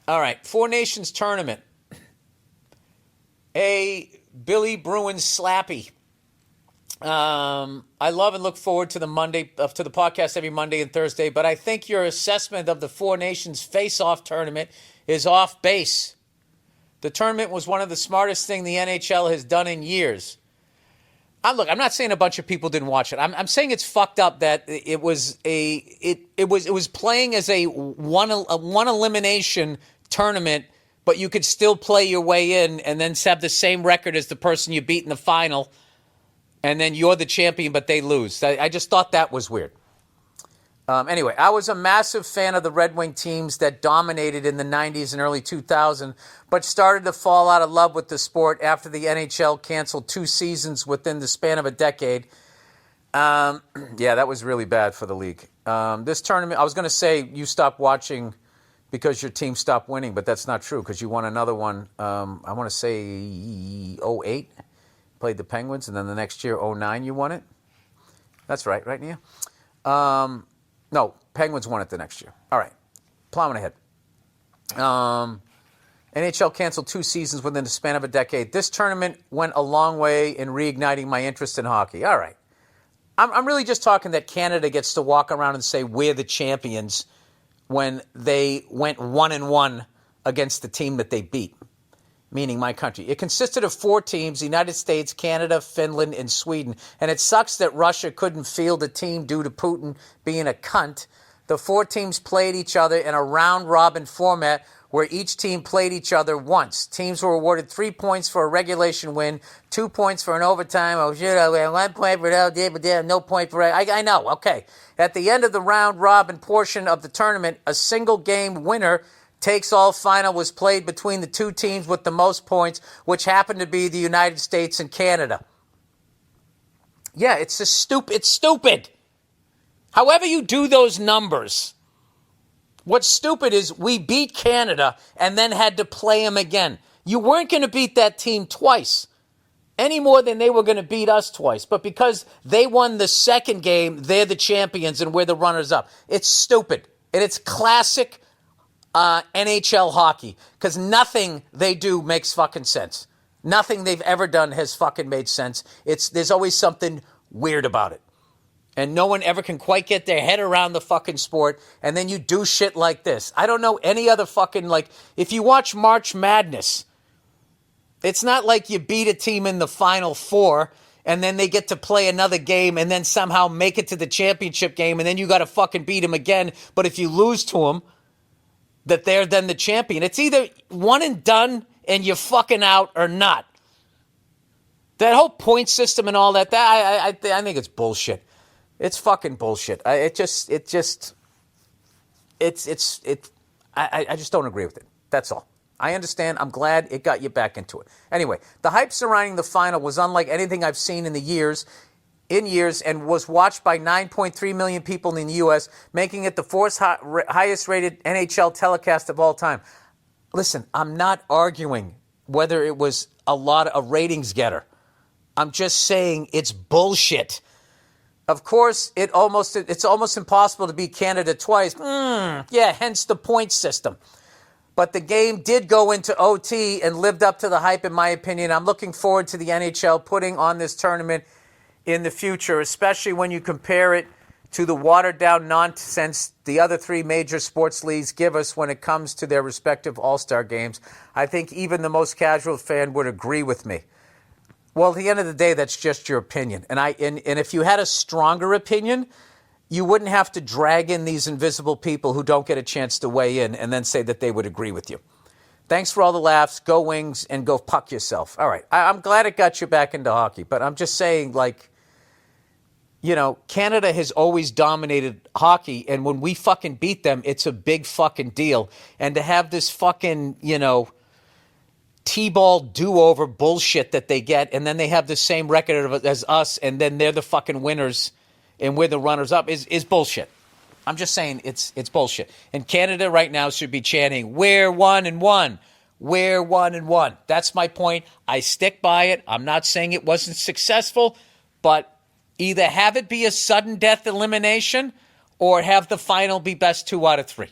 All right, Four Nations tournament. A Billy Bruin slappy. I love and look forward to the podcast every Monday and Thursday, but I think your assessment of the Four Nations face-off tournament is off base. The tournament was one of the smartest things the NHL has done in years. Look, I'm not saying a bunch of people didn't watch it. I'm saying it's fucked up that it was playing as a one elimination tournament, but you could still play your way in and then have the same record as the person you beat in the final, and then you're the champion, but they lose. I just thought that was weird. Anyway, I was a massive fan of the Red Wing teams that dominated in the 90s and early 2000s, but started to fall out of love with the sport after the NHL canceled 2 seasons within the span of a decade. Yeah, that was really bad for the league. This tournament, I was going to say you stopped watching because your team stopped winning, but that's not true because you won another one, I want to say 08, played the Penguins, and then the next year, 09, you won it. That's right, Nia? No, Penguins won it the next year. All right, plowing ahead. NHL canceled 2 seasons within the span of a decade. This tournament went a long way in reigniting my interest in hockey. All right. I'm really just talking that Canada gets to walk around and say we're the champions when they went 1-1 against the team that they beat, meaning my country. It consisted of 4 teams, the United States, Canada, Finland, and Sweden. And it sucks that Russia couldn't field a team due to Putin being a cunt. The 4 teams played each other in a round-robin format where each team played each other once. Teams were awarded 3 points for a regulation win, 2 points for an overtime. Oh, shit, 1 point for no point for... I know, okay. At the end of the round-robin portion of the tournament, a single-game winner takes all final was played between the 2 teams with the most points, which happened to be the United States and Canada. Yeah, it's stupid. However you do those numbers, what's stupid is we beat Canada and then had to play them again. You weren't going to beat that team twice, any more than they were going to beat us twice. But because they won the second game, they're the champions and we're the runners-up. It's stupid. And it's classic NHL hockey, because nothing they do makes fucking sense. Nothing they've ever done has fucking made sense. There's always something weird about it. And no one ever can quite get their head around the fucking sport, and then you do shit like this. I don't know any other fucking, if you watch March Madness, it's not like you beat a team in the Final Four, and then they get to play another game, and then somehow make it to the championship game, and then you got to fucking beat them again. But if you lose to them, that they're then the champion. It's either one and done and you're fucking out or not. That whole point system and all that, I think it's bullshit. It's fucking bullshit. I just don't agree with it. That's all. I understand. I'm glad it got you back into it. Anyway, the hype surrounding the final was unlike anything I've seen in years, and was watched by 9.3 million people in the U.S., making it the 4th highest-rated NHL telecast of all time. Listen, I'm not arguing whether it was a lot of ratings getter. I'm just saying it's bullshit. Of course, it's almost impossible to beat Canada twice. Yeah, hence the point system. But the game did go into OT and lived up to the hype, in my opinion. I'm looking forward to the NHL putting on this tournament in the future, especially when you compare it to the watered-down nonsense the other 3 major sports leagues give us when it comes to their respective All-Star games. I think even the most casual fan would agree with me. Well, at the end of the day, that's just your opinion. And if you had a stronger opinion, you wouldn't have to drag in these invisible people who don't get a chance to weigh in and then say that they would agree with you. Thanks for all the laughs. Go Wings and go puck yourself. All right. I'm glad it got you back into hockey, but I'm just saying, Canada has always dominated hockey, and when we fucking beat them, it's a big fucking deal. And to have this fucking, T-ball do-over bullshit that they get, and then they have the same record as us, and then they're the fucking winners, and we're the runners-up, is bullshit. I'm just saying it's bullshit. And Canada right now should be chanting, "We're 1-1. We're 1-1." That's my point. I stick by it. I'm not saying it wasn't successful, but either have it be a sudden death elimination or have the final be best 2 out of 3.